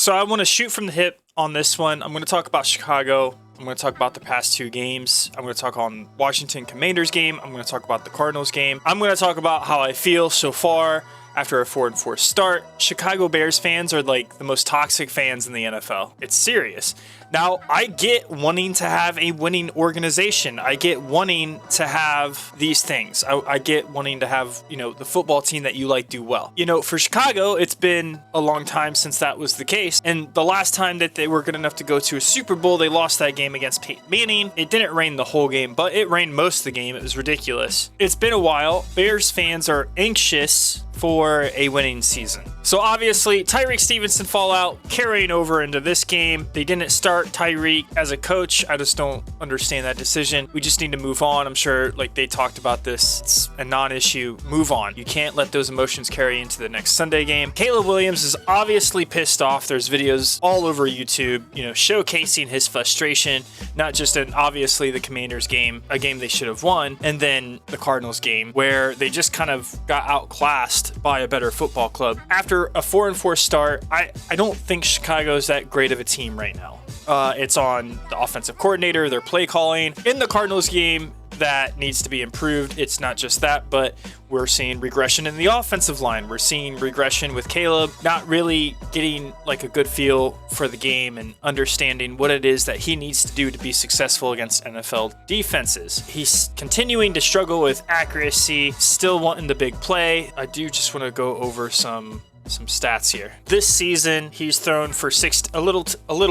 So I want to shoot from the hip on this one. I'm going to talk about Chicago. I'm going to talk about the past 2 games. I'm going to talk on Washington Commanders game. I'm going to talk about the Cardinals game. I'm going to talk about how I feel so far after a 4-4 start. Chicago Bears fans are like the most toxic fans in the NFL. It's serious. Now, I get wanting to have a winning organization. I get wanting to have these things. I get wanting to have, the football team that you like do well. For Chicago, it's been a long time since that was the case. And the last time that they were good enough to go to a Super Bowl, they lost that game against Peyton Manning. It didn't rain the whole game, but it rained most of the game. It was ridiculous. It's been a while. Bears fans are anxious for a winning season. So obviously, Tyreek Stevenson fallout carrying over into this game. They didn't start Tyreek as a coach. I just don't understand that decision. We just need to move on. I'm sure they talked about this. It's a non-issue. Move on. You can't let those emotions carry into the next Sunday game. Caleb Williams is obviously pissed off. There's videos all over YouTube, showcasing his frustration, not just in obviously the Commanders game, a game they should have won, and then the Cardinals game where they just kind of got outclassed by a better football club. After a 4-4 start, I don't think Chicago's that great of a team right now. It's on the offensive coordinator, their play calling. In the Cardinals game, that needs to be improved. It's not just that, but we're seeing regression in the offensive line. We're seeing regression with Caleb not really getting a good feel for the game and understanding what it is that he needs to do to be successful against NFL defenses. He's continuing to struggle with accuracy, still wanting the big play. I do just want to go over some stats here. This season, he's thrown for a little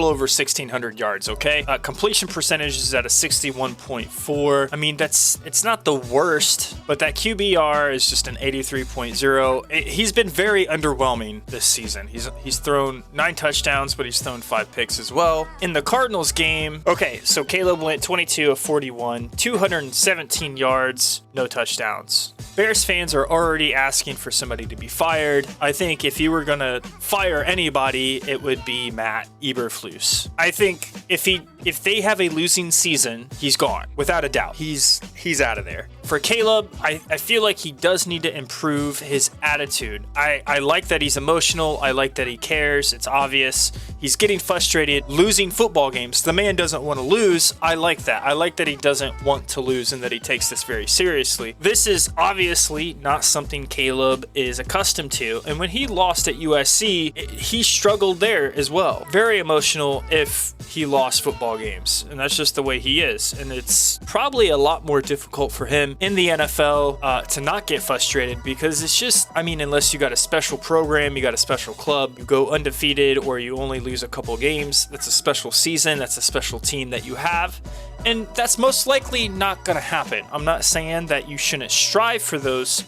over 1,600 yards, okay? Completion percentage is at a 61.4. I mean, it's not the worst, but that QBR is just an 83.0. He's been very underwhelming this season. He's thrown 9 touchdowns, but he's thrown 5 picks as well. In the Cardinals game, okay, so Caleb went 22 of 41, 217 yards, no touchdowns. Bears fans are already asking for somebody to be fired. I think if you were going to fire anybody, it would be Matt Eberflus. I think if they have a losing season, he's gone, without a doubt. He's out of there. For Caleb, I feel like he does need to improve his attitude. I like that he's emotional. I like that he cares. It's obvious. He's getting frustrated losing football games. The man doesn't want to lose. I like that. I like that he doesn't want to lose and that he takes this very seriously. This is obviously not something Caleb is accustomed to. And when he lost at USC, he struggled there as well. Very emotional if he lost football games. And that's just the way he is. And it's probably a lot more difficult for him in the NFL to not get frustrated because it's just, unless you got a special program, you got a special club, you go undefeated or you only lose a couple games, that's a special season, that's a special team that you have. And that's most likely not going to happen. I'm not saying that you shouldn't strive for those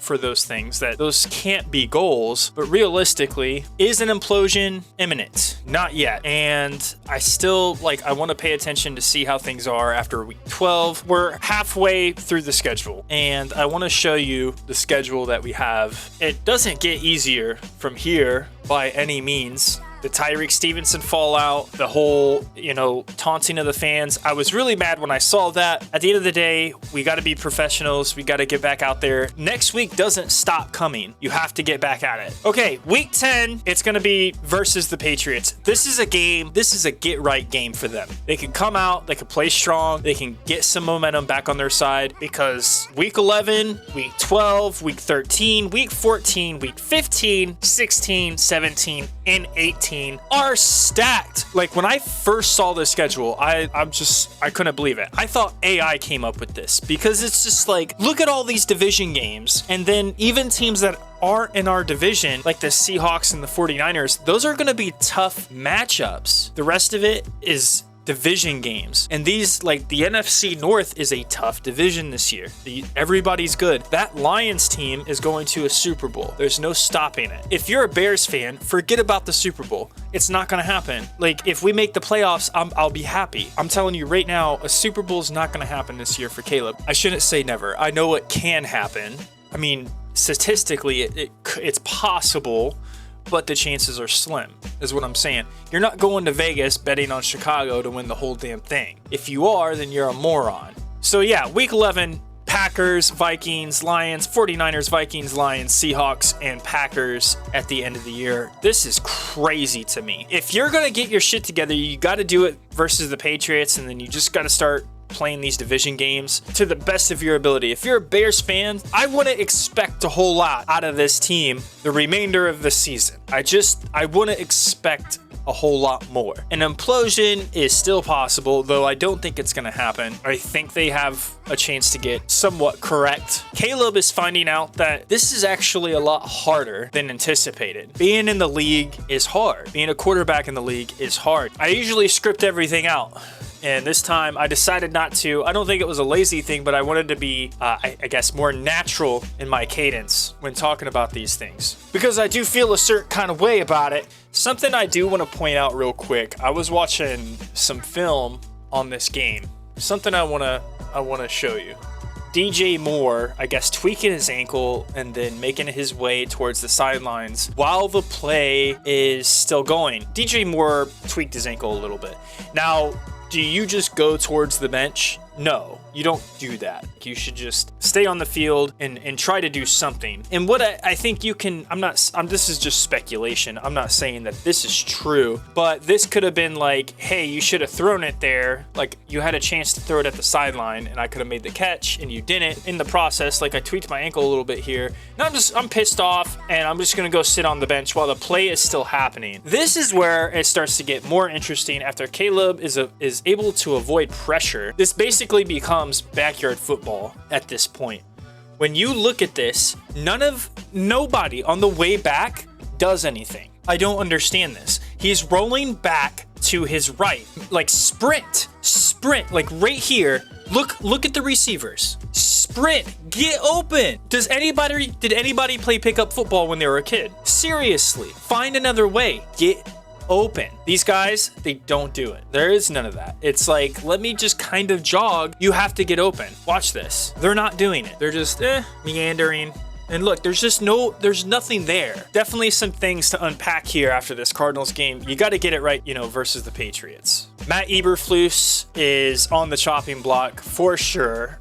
things, that those can't be goals, but realistically, is an implosion imminent? Not yet. And I still, I want to pay attention to see how things are after week 12. We're halfway through the schedule, and I want to show you the schedule that we have. It doesn't get easier from here by any means. The Tyreek Stevenson fallout, the whole, taunting of the fans. I was really mad when I saw that. At the end of the day, we got to be professionals. We got to get back out there. Next week doesn't stop coming. You have to get back at it. Okay, week 10, it's going to be versus the Patriots. This is a get-right game for them. They can come out, they can play strong, they can get some momentum back on their side because week 11, week 12, week 13, week 14, week 15, 16, 17, and 18 are stacked. When I first saw this schedule, I couldn't believe it. I thought AI came up with this because it's just look at all these division games, and then even teams that aren't in our division, like the Seahawks and the 49ers, those are going to be tough matchups. The rest of it is division games. And these, the NFC North is a tough division this year. Everybody's good. That Lions team is going to a Super Bowl. There's no stopping it. If you're a Bears fan, forget about the Super Bowl. It's not going to happen. If we make the playoffs, I'll be happy. I'm telling you right now, a Super Bowl is not going to happen this year for Caleb. I shouldn't say never. I know it can happen. Statistically, it's possible, but the chances are slim, is what I'm saying. You're not going to Vegas betting on Chicago to win the whole damn thing. If you are, then you're a moron. So yeah, week 11, packed Packers, Vikings, Lions, 49ers, Vikings, Lions, Seahawks, and Packers at the end of the year. This is crazy to me. If you're going to get your shit together, you got to do it versus the Patriots, and then you just got to start playing these division games to the best of your ability. If you're a Bears fan, I wouldn't expect a whole lot out of this team the remainder of the season. I wouldn't expect a whole lot more. An implosion is still possible, though I don't think it's going to happen. I think they have a chance to get somewhat correct. Caleb is finding out that this is actually a lot harder than anticipated. Being in the league is hard. Being a quarterback in the league is hard. I usually script everything out, and this time I decided not to. I don't think it was a lazy thing, but I wanted to be, I guess, more natural in my cadence when talking about these things, because I do feel a certain kind of way about it. Something I do want to point out real quick. I was watching some film on this game. Something I want to show you. DJ Moore, I guess, tweaking his ankle and then making his way towards the sidelines while the play is still going. DJ Moore tweaked his ankle a little bit. Now, do you just go towards the bench? No, you don't do that. You should just stay on the field and try to do something. And what I think you can, this is just speculation. I'm not saying that this is true, but this could have been like, hey, you should have thrown it there. Like, you had a chance to throw it at the sideline and I could have made the catch and you didn't. In the process, like, I tweaked my ankle a little bit here. Now I'm pissed off and I'm just gonna go sit on the bench while the play is still happening. This is where it starts to get more interesting after Caleb is able to avoid pressure. This basically becomes backyard football at this point. When you look at this, nobody on the way back does anything. I don't understand this. He's rolling back to his right, like sprint, like right here. Look at the receivers. Sprint, get open. Did anybody play pickup football when they were a kid? Seriously, find another way. Get open. These guys, they don't do it. There is none of that. It's like, let me just kind of jog. You have to get open. Watch this. They're not doing it. They're just meandering. And look, there's nothing there. Definitely some things to unpack here after this Cardinals game. You got to get it right, versus the Patriots. Matt Eberflus is on the chopping block for sure.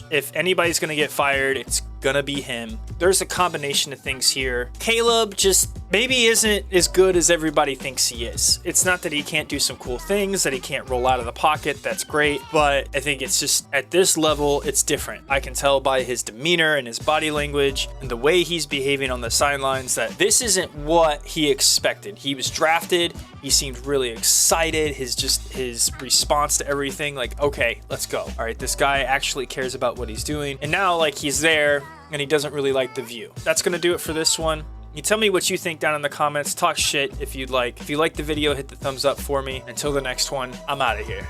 If anybody's going to get fired, it's going to be him. There's a combination of things here. Caleb just maybe isn't as good as everybody thinks he is. It's not that he can't do some cool things, that he can't roll out of the pocket. That's great. But I think it's just at this level, it's different. I can tell by his demeanor and his body language and the way he's behaving on the sidelines that this isn't what he expected. He was drafted. He seemed really excited. His response to everything, like, okay, let's go. All right, this guy actually cares about what he's doing. And now, like, he's there and he doesn't really like the view. That's going to do it for this one. You tell me what you think down in the comments. Talk shit if you'd like. If you like the video, hit the thumbs up for me. Until the next one, I'm out of here.